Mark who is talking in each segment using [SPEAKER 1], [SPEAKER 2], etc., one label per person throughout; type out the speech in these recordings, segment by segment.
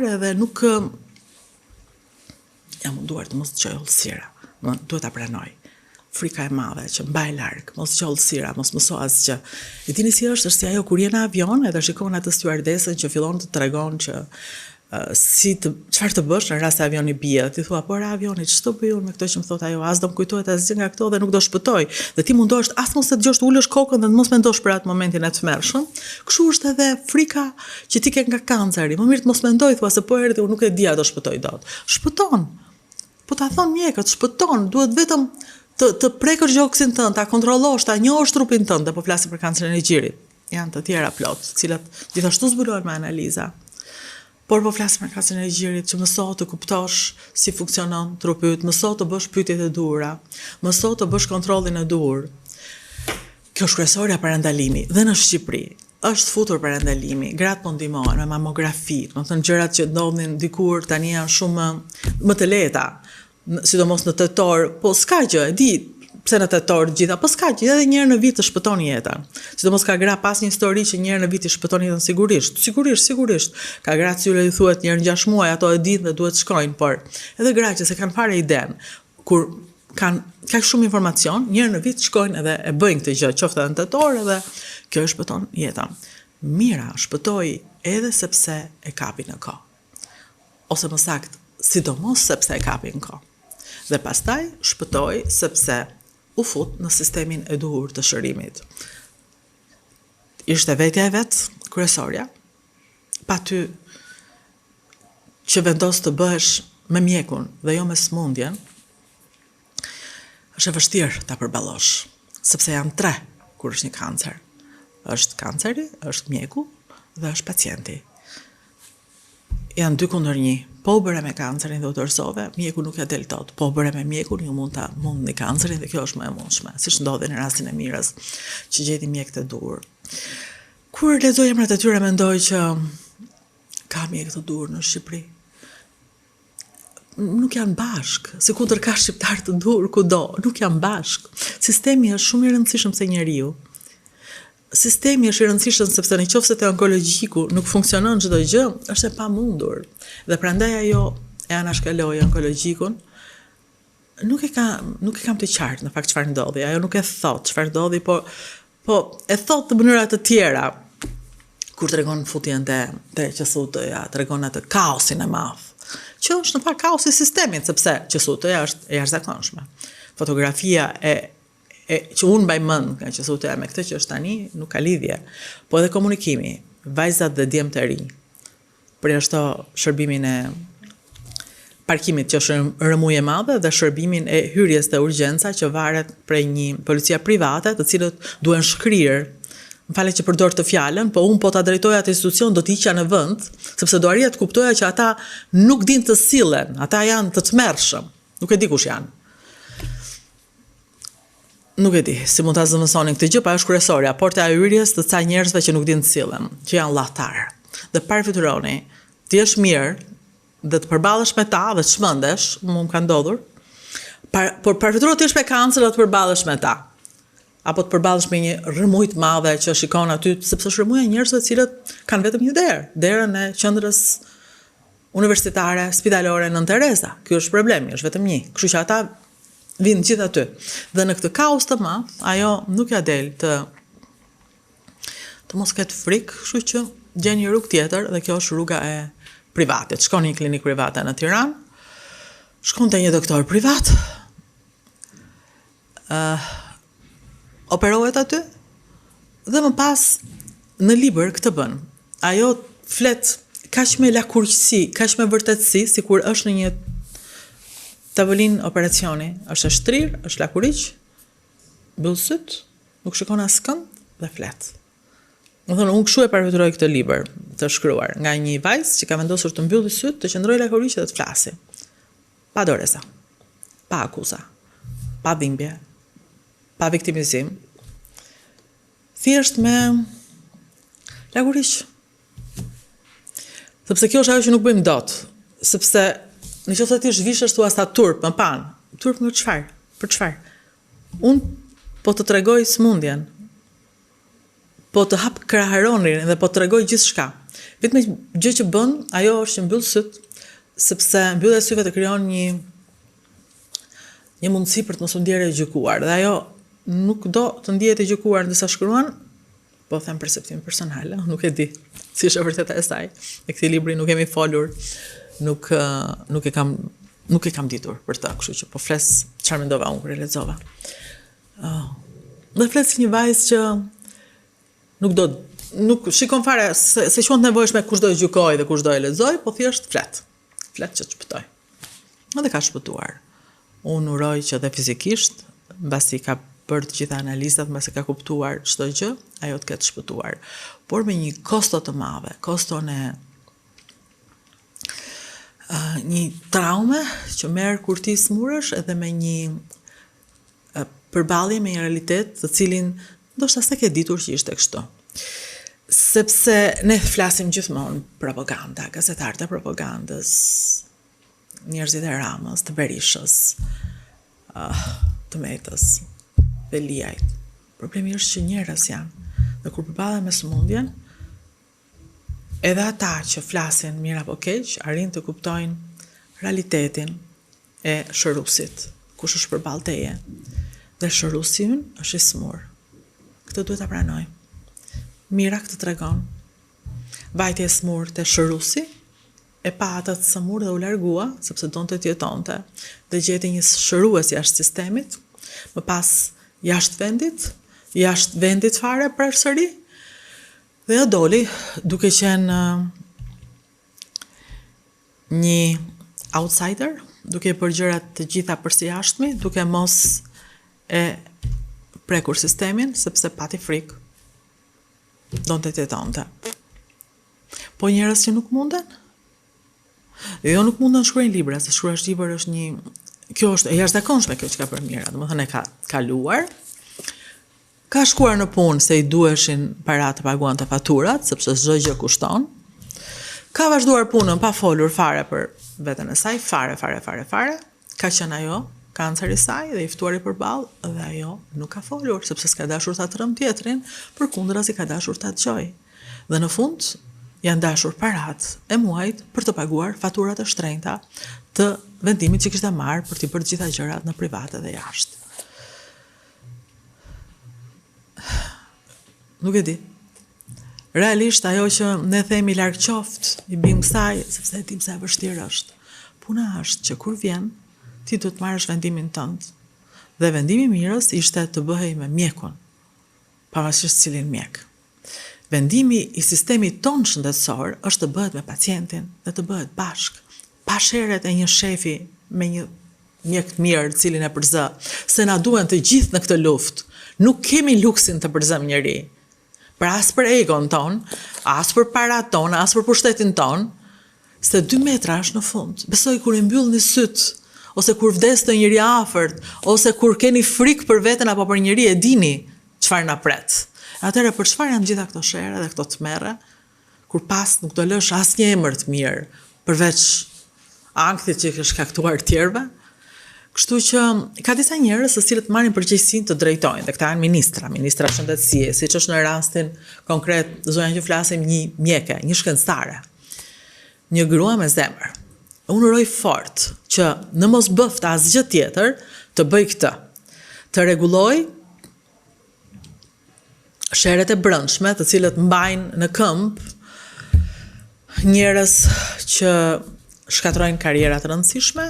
[SPEAKER 1] edhe nuk jam munduar të mos dëgjoj hollësira, duhet ta pranoj. Frika e madhe që mbaj larg, mos dëgjoj hollësira, mos mëso asgjë. E dini si është si ajo kur je në avion edhe shikon atë stewardesën që fillon të tregon që çfarë të bësh në rast se avioni bie. Ti thua, por avioni ç'do bëj unë me këto që më thot ajo, as do më kujtohet asgjë nga këto dhe nuk do shpëtoj. Dhe ti mundohesh as mos të dëgjosh, të ulësh kokën dhe të mos mendosh për atë momentin e tmerrshëm. Kështu është edhe frika që ti ke nga kanceri. Më mirë të mos mendoj, thua se po erdhi, unë nuk e di a do shpëtoj dot. Shpëton. Po ta thon mjekët, shpëton, duhet vetëm të prekësh gjoksin tënd, ta kontrollosh, ta njohësh trupin tënd, dhe po flasim për kancerin e gjirit. Janë të tjera plot, të cilat gjithashtu zbulohen me analiza. Por po flasim për kancerin e gjirit, që mëso të kuptosh si funksionon trupi yt, mëso të bësh pyetjet e duhura, mëso të bësh kontrollin e duhur. Kjo është kryesorja parandalimi, dhe në Shqipëri është futur parandalimi, gratë po ndihmohen me mamografi, do të thënë gjërat që ndodhin dikur tani janë shumë më të lehta, sidomos në tetor, po s'ka gjë, e di pse në tetor gjitha, po s'ka gjë, edhe një herë në vit të shpëton jetën. Sidomos ka gra pas një histori që një herë në vit i shpëton jetën sigurisht. Ka gra që ju thuhet një herë në 6 muaj, ato e dinë dhe duhet shkojnë, por edhe gra që se kanë fare iden, kur ka shumë informacion, një herë në vit shkojnë edhe e bëjnë këtë gjë, qoftë edhe në tetor, edhe kjo e shpëton jetën. Mira, shpëtoi edhe sepse e kapi në kohë. Ose më saktë, sidomos sepse e kapi në kohë. Dhe pastaj shpëtoi sepse u fut në sistemin e duhur të shërimit. Ishte vetja e vet, kryesorja, pa ty që vendos të bëhesh me mjekun dhe jo me smundjen, është e vështirë ta përballosh, sepse janë 3 kur është një kancer. Është kanceri, është mjeku dhe është pacienti. Janë 2 kundër 1. Po u bëre me kancerin dhe u dorësove, mjeku nuk ja del tot. Po u bëre me mjekun, ju mund një kancerin dhe kjo është më e mundshme, siç ndodhi në rastin e Mirës, që gjeti mjek të duhur. Kur lexoj emrat e tyre mendoj që ka mjek të duhur në Shqipëri. Nuk janë bashk, sikundër ka shqiptar të duhur kudo, nuk janë bashk. Sistemi është shumë i rëndësishëm se njeriu. Sistemi është i rëndësishëm sepse nëse te onkologjiku nuk funksionon çdo gjë, është e pamundur. Dhe prandaj ajo e anashkaloi onkologjikun. Nuk e kam të qartë në fakt çfarë ndodhi. Ajo nuk e thot çfarë ndodhi, po e thot në mënyra të tjera. Kur tregon futjen te QSUT-ja, tregon atë kaosin e madh. Që është në fakt kaosi i sistemit, sepse QSUT-ja është e jashtëzakonshme. Fotografia që unë mbaj mend nga QSUT-ja me këtë që është tani, nuk ka lidhje. Po edhe komunikimi, vajzat dhe djemt e ri, për ashtu shërbimin e parkimit që është rëmujë e madhe dhe shërbimin e hyrjes të urgjenca që varet prej një policia private, të cilët duhen shkrirë. Më fale që përdor të fjalën, po unë po ta drejtoja atë institucion, do t'iqja në vend, sepse do arija të kuptoja që ata nuk din të sillen, ata janë të tmerrshëm. Nuk e di kush janë. Nuk e di, si mund ta zëvendësonin këtë gjë, pa është kryesorja, porta e hyrjes të ca njerëzve që nuk din të sillen, që janë llahtar. Dhe parafitëroni, ti je mirë dhe të përballesh me ta dhe të çmendesh, më ka ndodhur. Por parafitëro ti je me kancer dhe të përballesh me ta. Apo të përballesh me një rrëmuj të madhe që shikon aty, sepse është rrëmuja e njerëzve të cilët kanë vetëm një derën e qendrës universitare, spitalore Nën Tereza. Ky është problemi, është vetëm një. Kështu që ata vinë gjithë aty. Dhe në këtë kaos të madh, ajo nuk ja del të mos ketë frikë, kështu që gjen një rrugë tjetër dhe kjo është rruga e privatit. Shkon në një klinikë private në Tiranë, shkon te një doktor privat, operohet aty dhe më pas në libër këtë bën. Ajo flet kaq me lakurqësi, kaq me vërtetësi, sikur është në një tavolin operacioni, është e shtrirë, është lakuriq, mbyll syt, nuk shikon askënd dhe flet. Më thonë, unë kështu e parafitëroj këtë libër të shkruar nga një vajzë që ka vendosur të mbylli syt, të qëndrojë lakuriq dhe të flasi. Pa doreza, pa akuza, pa dhimbje, pa viktimizim, thjesht me lakuriq. Sepse kjo është ajo që nuk bëjmë dot, sepse nëse ti zhvishesh thua sta turp më pan. Turp nga çfarë? Për çfarë? Unë po të tregoj smundjen. Po të hap kraharonin dhe po të tregoj gjithçka. Vetëm gjë që bën, ajo është që mbyll syt, sepse mbyllja e syve të krijon një mundësi për të mos u ndjerë e gjykuar. Dhe ajo nuk do të ndihet e gjykuar ndërsa shkruan, po them perceptim personal, nuk e di si është e vërteta e saj. E këtij libri nuk kemi folur, nuk e kam ditur për të, kështu që po fles çfarë mendova unë kur e lexova. Dhe flet si një vajzë që nuk shikon fare se quhet nevojshme kush do e gjykoj dhe kush do e lexoj, po thjesht flet që të shpëtoj. Dhe ka shpëtuar. Unë uroj që dhe fizikisht, mbasi ka bërë të gjitha analizat, mbasi ka kuptuar çdo gjë, ajo të ketë shpëtuar. Por me një kosto të madhe, koston e një traume që merr kur ti smuresh, edhe me një përballje me një realitet të cilin ndoshta s'e ke ditur që ishte kështu. Sepse ne flasim gjithmonë propaganda, gazetarët e propagandës, njerëzit e Ramës, të Berishës, të Metës, Veliajt. Problemi është që njerëz janë. Dhe kur përballen me sëmundjen, edhe ata që flasin mirë apo keq, arrin të kuptojnë realitetin e shërusit, kush është përballë teje. Dhe shërusi ynë është i smur. Këtë duhet ta pranoj. Mira këtë tregon. Vajti e smur te shërusi, e pa atë të smur dhe u largua, sepse donte të jetonte, dhe gjeti një shërues jashtë sistemit, më pas jashtë vendit fare përsëri, dhe ja doli duke qenë një outsider, duke i bërë gjërat të gjitha përsëjashtmi, duke mos e prekur sistemin, sepse pati frikë. Donte të jetonte. Po njerëz që nuk munden? Jo, nuk mundën shkruajnë libra, se shkruash libër është kjo është e jashtëzakonshme kjo që ka bërë Mira, domethënë e ka kaluar. Ka shkuar në punë se i duheshin para të paguante faturat, sepse çdo gjë kushton. Ka vazhduar punën pa folur fare për veten e saj, fare. Ka qenë ajo kanceri i saj dhe i ftuari përballë dhe ajo nuk ka folur sepse s'ka dashur ta trëm tjetrin, përkundrazi ka dashur ta dëgjoj. Dhe në fund janë dashur parat e muajit për të paguar faturat e shtrenjta të vendimit që kishte marrë për t'i bërë gjitha gjërat në private dhe jashtë. Nuk e di. Realisht ajo që ne themi larg qoftë i bim kësaj, sepse e dim se e vështirë është. Puna është që kur vjen, ti duhet marrësh vendimin tënd. Dhe vendimi i Mirës ishte të bëhej me mjekun, pavarësisht cilin mjek. Vendimi i sistemit tonë shëndetësor është të bëhet me pacientin dhe të bëhet bashk, pa sheret e një shefi me një mjek të mirë cilin e përzë, se na duhen të gjithë në këtë luftë. Nuk kemi luksin të përzëm njëri. Pra as për egon ton, as për parat ton, as për pushtetin ton, se 2 metra është në fund. Besoj kur i mbyll një syt, ose kur vdes të njëri afërt, ose kur keni frikë për veten apo për njëri, e dini çfarë na pret. Atëherë për çfarë janë gjitha këto shere dhe këto tmerre, kur pas nuk do lësh asnjë emër të mirë, përveç ankthit që ke shkaktuar tjerëve. Kështu që ka disa njerëz të cilët marrin përgjegjësinë të drejtojnë, dhe këta janë ministra shëndetësie, siç është në rastin konkret, zonja që flasim, një mjeke, një shkencëtare, një grua me zemër. Unë uroj fort që në mos bëfta asgjë tjetër të bëj këtë, të rregulloj sheret e brendshme, të cilët mbajnë në këmbë njerëz që shkatrojnë karriera të rëndësishme,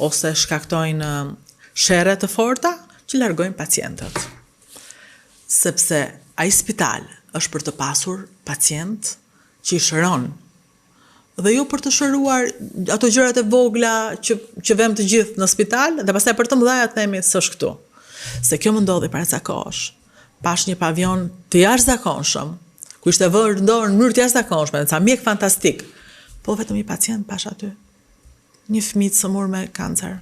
[SPEAKER 1] ose shkaktojnë shere të forta që largojnë pacientët. Sepse ai spital është për të pasur pacient që i shëron, dhe jo për të shëruar ato gjërat e vogla që vëm të gjithë në spital, dhe pastaj për të mëdha themi s'është këtu. Se kjo më ndodhi para ca kohësh. Pash një pavion të jashtëzakonshëm, ku ishte vënë dorë në mënyrë të jashtëzakonshme, ca mjek fantastik, po vetëm një pacient pash aty. Një fëmijë të smur me kancer.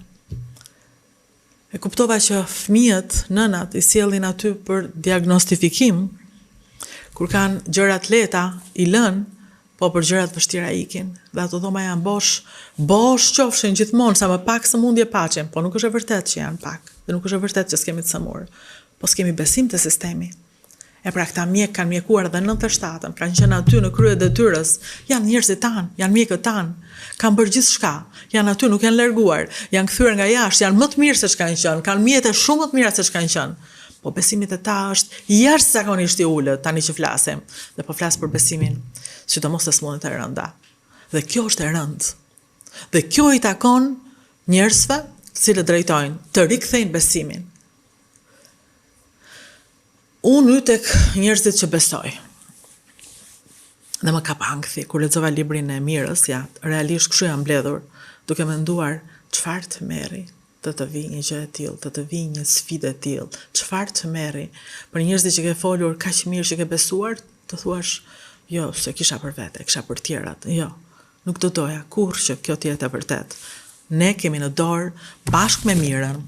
[SPEAKER 1] E kuptova që fëmijët, nënat, i sjellin aty për diagnostifikim, kur kanë gjërat lehta i lën, po për gjërat vështira ikin. Dhe ato dhoma janë bosh qofshin gjithmonë, sa më pak sëmundje paqen, po nuk është e vërtet që janë pak, dhe nuk është e vërtet që s'kemi të smur, po s'kemi besim te sistemi. E pra këta mjek kanë mjekuar edhe 97-ën, kanë qenë aty në krye detyrës, janë njerëzit tanë, janë mjekët tanë, kanë bërë gjithçka, janë aty, nuk janë larguar, janë kthyer nga jashtë, janë më të mirë se ç'kanë qenë, kanë mjete shumë më të mira se ç'kanë qenë. Po besimi te ta është jashtëzakonisht i ulët tani që flasim, dhe po flas për besimin, sidomos te smundjet e rënda. Dhe kjo është e rëndë. Dhe kjo i takon njerëzve, të cilët drejtojnë, të rikthejnë besimin. Unë tek njerëzit që besoj. Dhe më ka pangthi, kur lexova librin e Mirës, ja, realisht kështu jam mbledhur, duke menduar çfarë të merri, të vi një gjë e tillë, të vi një sfidë e tillë, çfarë të merri. Për njerëzit që ke folur kaq mirë që ke besuar, të thuash, jo, se kisha për vete, kisha për tjerat. Jo, nuk do doja kur që kjo të jetë e vërtet. Ne kemi në dorë, bashkë me Mirën,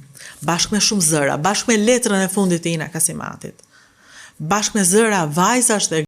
[SPEAKER 1] bashkë me shumë zëra, bashkë me letrën e fundit të Ina Kasimatit, bashkë me zëra vajzash dhe